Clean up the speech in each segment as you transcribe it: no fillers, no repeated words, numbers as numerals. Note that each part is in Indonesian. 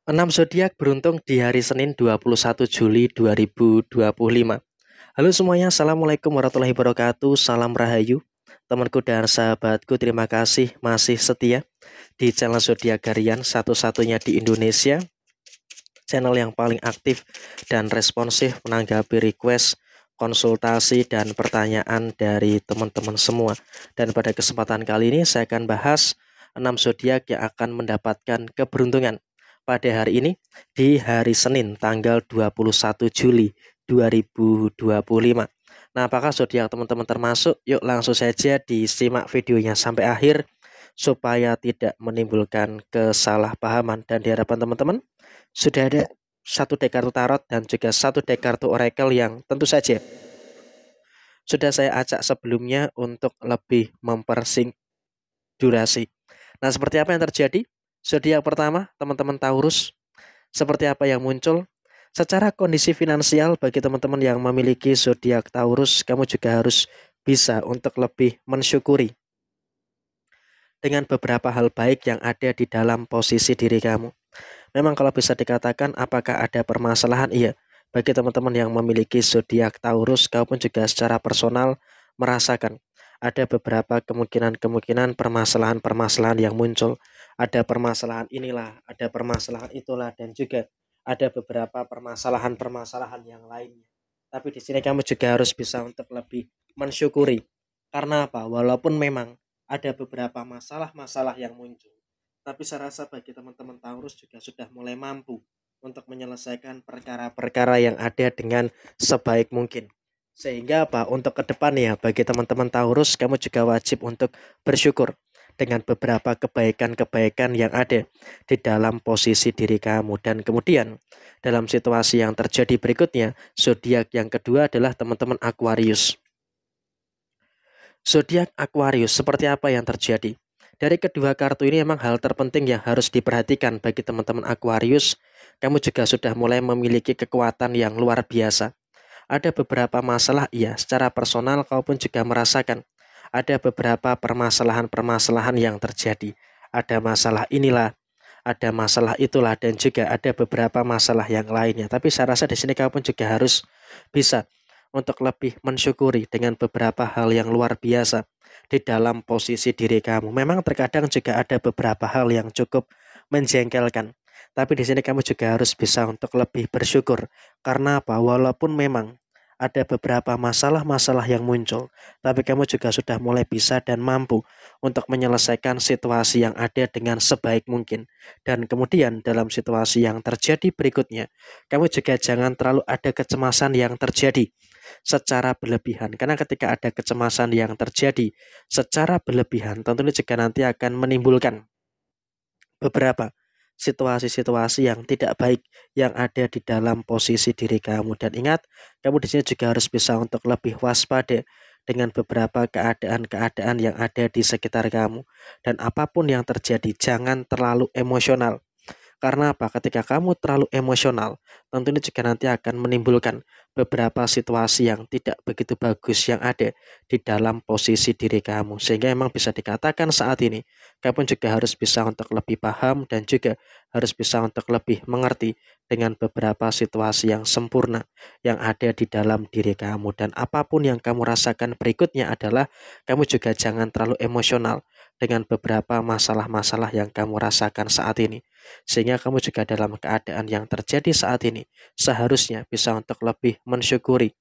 6 zodiak beruntung di hari Senin 21 Juli 2025. Halo semuanya, Assalamualaikum warahmatullahi wabarakatuh. Salam Rahayu. Temanku dan sahabatku, terima kasih masih setia di channel Zodiak Harian satu-satunya di Indonesia. Channel yang paling aktif dan responsif menanggapi request, konsultasi, dan pertanyaan dari teman-teman semua. Dan pada kesempatan kali ini saya akan bahas 6 zodiak yang akan mendapatkan keberuntungan pada hari ini di hari Senin tanggal 21 Juli 2025. Nah, apakah zodiak teman-teman termasuk? Yuk langsung saja disimak videonya sampai akhir supaya tidak menimbulkan kesalahpahaman, dan diharapkan teman-teman sudah ada satu deck kartu tarot dan juga satu deck kartu oracle yang tentu saja sudah saya acak sebelumnya untuk lebih mempersingkat durasi. Nah, seperti apa yang terjadi? Zodiak pertama, teman-teman Taurus, seperti apa yang muncul? Secara kondisi finansial bagi teman-teman yang memiliki zodiak Taurus, kamu juga harus bisa untuk lebih mensyukuri dengan beberapa hal baik yang ada di dalam posisi diri kamu. Memang kalau bisa dikatakan apakah ada permasalahan? Iya. Bagi teman-teman yang memiliki zodiak Taurus, kau pun juga secara personal merasakan ada beberapa kemungkinan-kemungkinan permasalahan-permasalahan yang muncul. Ada permasalahan inilah, ada permasalahan itulah, dan juga ada beberapa permasalahan-permasalahan yang lainnya. Tapi di sini kamu juga harus bisa untuk lebih mensyukuri. Karena apa? Walaupun memang ada beberapa masalah-masalah yang muncul, tapi saya rasa bagi teman-teman Taurus juga sudah mulai mampu untuk menyelesaikan perkara-perkara yang ada dengan sebaik mungkin. Sehingga apa? Untuk ke depan ya, bagi teman-teman Taurus, kamu juga wajib untuk bersyukur dengan beberapa kebaikan-kebaikan yang ada di dalam posisi diri kamu. Dan kemudian dalam situasi yang terjadi berikutnya, zodiak yang kedua adalah teman-teman Aquarius. Zodiak Aquarius, seperti apa yang terjadi? Dari kedua kartu ini memang hal terpenting yang harus diperhatikan bagi teman-teman Aquarius. Kamu juga sudah mulai memiliki kekuatan yang luar biasa. Ada beberapa masalah, iya, secara personal kau pun juga merasakan ada beberapa permasalahan-permasalahan yang terjadi. Ada masalah inilah, ada masalah itulah, dan juga ada beberapa masalah yang lainnya. Tapi saya rasa di sini kau pun juga harus bisa untuk lebih mensyukuri dengan beberapa hal yang luar biasa di dalam posisi diri kamu. Memang terkadang juga ada beberapa hal yang cukup menjengkelkan. Tapi di sini kamu juga harus bisa untuk lebih bersyukur. Karena apa? Walaupun memang ada beberapa masalah-masalah yang muncul, tapi kamu juga sudah mulai bisa dan mampu untuk menyelesaikan situasi yang ada dengan sebaik mungkin. Dan kemudian dalam situasi yang terjadi berikutnya, kamu juga jangan terlalu ada kecemasan yang terjadi secara berlebihan. Karena ketika ada kecemasan yang terjadi secara berlebihan, tentunya juga nanti akan menimbulkan beberapa situasi-situasi yang tidak baik yang ada di dalam posisi diri kamu. Dan ingat, kamu di sini juga harus bisa untuk lebih waspada dengan beberapa keadaan-keadaan yang ada di sekitar kamu. Dan apapun yang terjadi, jangan terlalu emosional. Karena apa? Ketika kamu terlalu emosional, tentunya juga nanti akan menimbulkan beberapa situasi yang tidak begitu bagus yang ada di dalam posisi diri kamu. Sehingga memang bisa dikatakan saat ini, kamu juga harus bisa untuk lebih paham dan juga harus bisa untuk lebih mengerti dengan beberapa situasi yang sempurna yang ada di dalam diri kamu. Dan apapun yang kamu rasakan berikutnya adalah kamu juga jangan terlalu emosional dengan beberapa masalah-masalah yang kamu rasakan saat ini. Sehingga kamu juga dalam keadaan yang terjadi saat ini seharusnya bisa untuk lebih mensyukuri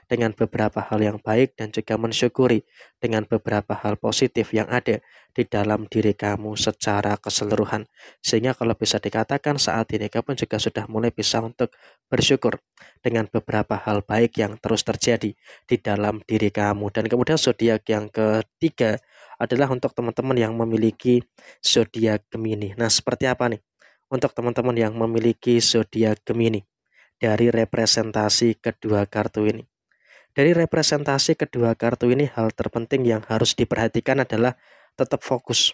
dengan beberapa hal yang baik dan juga mensyukuri dengan beberapa hal positif yang ada di dalam diri kamu secara keseluruhan. Sehingga kalau bisa dikatakan saat ini kamu juga sudah mulai bisa untuk bersyukur dengan beberapa hal baik yang terus terjadi di dalam diri kamu. Dan kemudian zodiak yang ketiga adalah untuk teman-teman yang memiliki zodiak Gemini. Nah, seperti apa nih untuk teman-teman yang memiliki zodiak Gemini dari representasi kedua kartu ini? Dari representasi kedua kartu ini, hal terpenting yang harus diperhatikan adalah tetap fokus.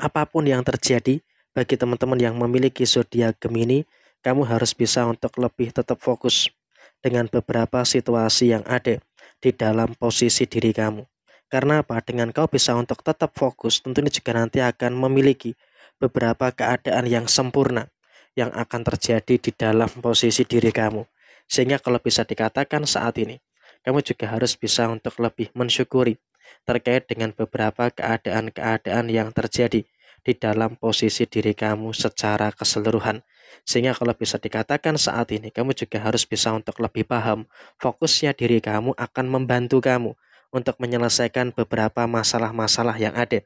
Apapun yang terjadi bagi teman-teman yang memiliki zodiak Gemini, kamu harus bisa untuk lebih tetap fokus dengan beberapa situasi yang ada di dalam posisi diri kamu. Karena apa? Dengan kau bisa untuk tetap fokus, tentunya juga nanti akan memiliki beberapa keadaan yang sempurna yang akan terjadi di dalam posisi diri kamu. Sehingga kalau bisa dikatakan saat ini, kamu juga harus bisa untuk lebih mensyukuri terkait dengan beberapa keadaan-keadaan yang terjadi di dalam posisi diri kamu secara keseluruhan. Sehingga kalau bisa dikatakan saat ini, kamu juga harus bisa untuk lebih paham fokusnya diri kamu akan membantu kamu untuk menyelesaikan beberapa masalah-masalah yang ada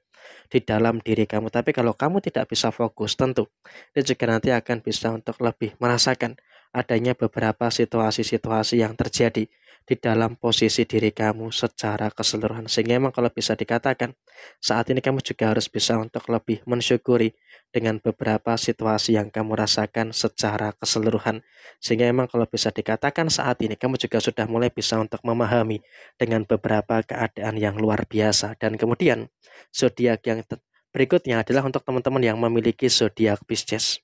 di dalam diri kamu. Tapi kalau kamu tidak bisa fokus, tentu dia juga nanti akan bisa untuk lebih merasakan adanya beberapa situasi-situasi yang terjadi di dalam posisi diri kamu secara keseluruhan. Sehingga memang kalau bisa dikatakan, saat ini kamu juga harus bisa untuk lebih mensyukuri dengan beberapa situasi yang kamu rasakan secara keseluruhan. Sehingga memang kalau bisa dikatakan saat ini kamu juga sudah mulai bisa untuk memahami dengan beberapa keadaan yang luar biasa. Dan kemudian zodiak yang berikutnya adalah untuk teman-teman yang memiliki zodiak Pisces.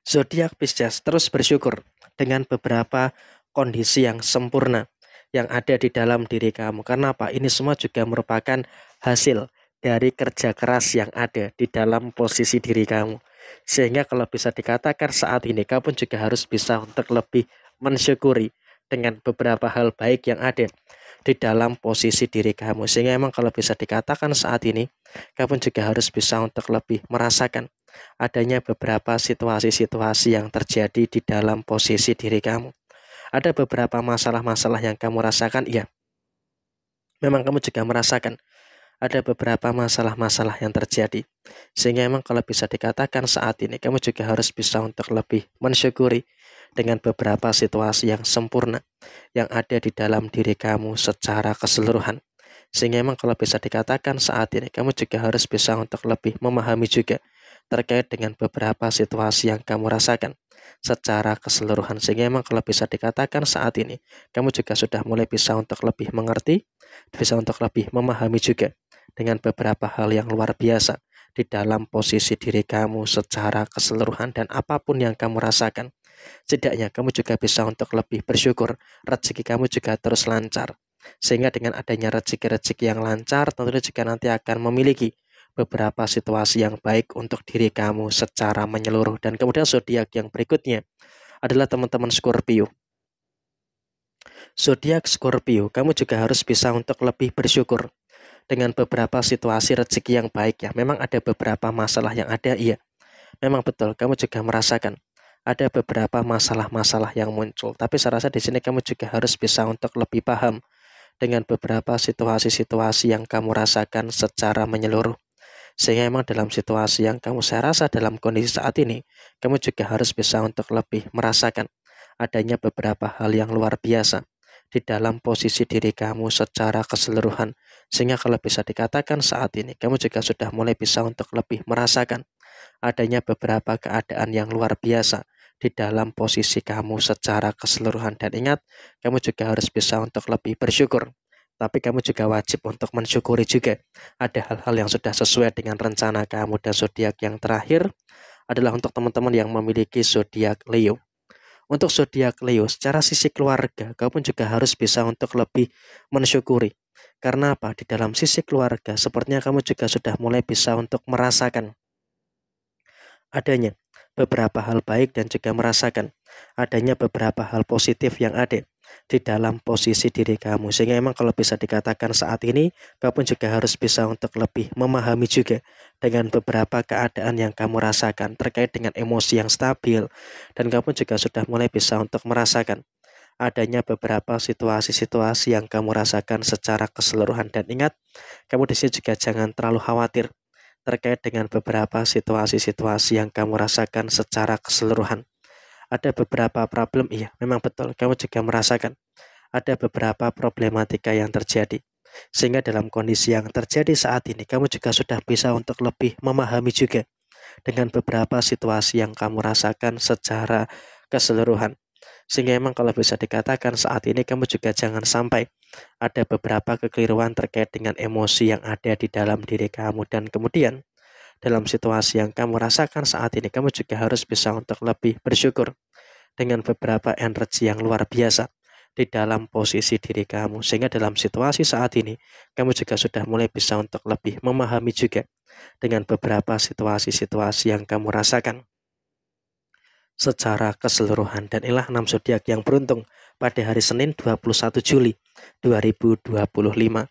Zodiak Pisces terus bersyukur dengan beberapa kondisi yang sempurna yang ada di dalam diri kamu. Karena apa? Ini semua juga merupakan hasil dari kerja keras yang ada di dalam posisi diri kamu. Sehingga kalau bisa dikatakan saat ini kamu juga harus bisa untuk lebih mensyukuri dengan beberapa hal baik yang ada di dalam posisi diri kamu. Sehingga emang kalau bisa dikatakan saat ini kamu juga harus bisa untuk lebih merasakan adanya beberapa situasi-situasi yang terjadi di dalam posisi diri kamu. Ada beberapa masalah-masalah yang kamu rasakan, iya. Memang kamu juga merasakan ada beberapa masalah-masalah yang terjadi. Sehingga memang kalau bisa dikatakan saat ini kamu juga harus bisa untuk lebih mensyukuri dengan beberapa situasi yang sempurna yang ada di dalam diri kamu secara keseluruhan. Sehingga memang kalau bisa dikatakan saat ini kamu juga harus bisa untuk lebih memahami juga terkait dengan beberapa situasi yang kamu rasakan secara keseluruhan. Sehingga memang kalau bisa dikatakan saat ini kamu juga sudah mulai bisa untuk lebih mengerti, bisa untuk lebih memahami juga dengan beberapa hal yang luar biasa di dalam posisi diri kamu secara keseluruhan. Dan apapun yang kamu rasakan, setidaknya kamu juga bisa untuk lebih bersyukur rezeki kamu juga terus lancar. Sehingga dengan adanya rezeki-rezeki yang lancar, tentunya juga nanti akan memiliki beberapa situasi yang baik untuk diri kamu secara menyeluruh. Dan kemudian zodiak yang berikutnya adalah teman-teman Scorpio. Zodiak Scorpio, kamu juga harus bisa untuk lebih bersyukur dengan beberapa situasi rezeki yang baik ya. Memang ada beberapa masalah yang ada, iya. Memang betul, kamu juga merasakan ada beberapa masalah-masalah yang muncul. Tapi saya rasa di sini kamu juga harus bisa untuk lebih paham dengan beberapa situasi-situasi yang kamu rasakan secara menyeluruh. Sehingga memang dalam situasi yang saya rasa dalam kondisi saat ini, kamu juga harus bisa untuk lebih merasakan adanya beberapa hal yang luar biasa di dalam posisi diri kamu secara keseluruhan. Sehingga kalau bisa dikatakan saat ini, kamu juga sudah mulai bisa untuk lebih merasakan adanya beberapa keadaan yang luar biasa di dalam posisi kamu secara keseluruhan. Dan ingat, kamu juga harus bisa untuk lebih bersyukur. Tapi kamu juga wajib untuk mensyukuri juga ada hal-hal yang sudah sesuai dengan rencana kamu. Dan zodiak yang terakhir adalah untuk teman-teman yang memiliki zodiak Leo. Untuk zodiak Leo, secara sisi keluarga, kamu juga harus bisa untuk lebih mensyukuri. Karena apa? Di dalam sisi keluarga, sepertinya kamu juga sudah mulai bisa untuk merasakan adanya beberapa hal baik dan juga merasakan adanya beberapa hal positif yang ada di dalam posisi diri kamu. Sehingga memang kalau bisa dikatakan saat ini, kamu juga harus bisa untuk lebih memahami juga dengan beberapa keadaan yang kamu rasakan terkait dengan emosi yang stabil. Dan kamu juga sudah mulai bisa untuk merasakan adanya beberapa situasi-situasi yang kamu rasakan secara keseluruhan. Dan ingat, kamu di sini juga jangan terlalu khawatir terkait dengan beberapa situasi-situasi yang kamu rasakan secara keseluruhan. Ada beberapa problem, iya, memang betul. Kamu juga merasakan ada beberapa problematika yang terjadi. Sehingga dalam kondisi yang terjadi saat ini, kamu juga sudah bisa untuk lebih memahami juga dengan beberapa situasi yang kamu rasakan secara keseluruhan. Sehingga memang kalau bisa dikatakan saat ini kamu juga jangan sampai ada beberapa kekeliruan terkait dengan emosi yang ada di dalam diri kamu. Dan kemudian dalam situasi yang kamu rasakan saat ini, kamu juga harus bisa untuk lebih bersyukur dengan beberapa energi yang luar biasa di dalam posisi diri kamu. Sehingga dalam situasi saat ini, kamu juga sudah mulai bisa untuk lebih memahami juga dengan beberapa situasi-situasi yang kamu rasakan secara keseluruhan. Dan inilah 6 zodiak yang beruntung pada hari Senin 21 Juli 2025.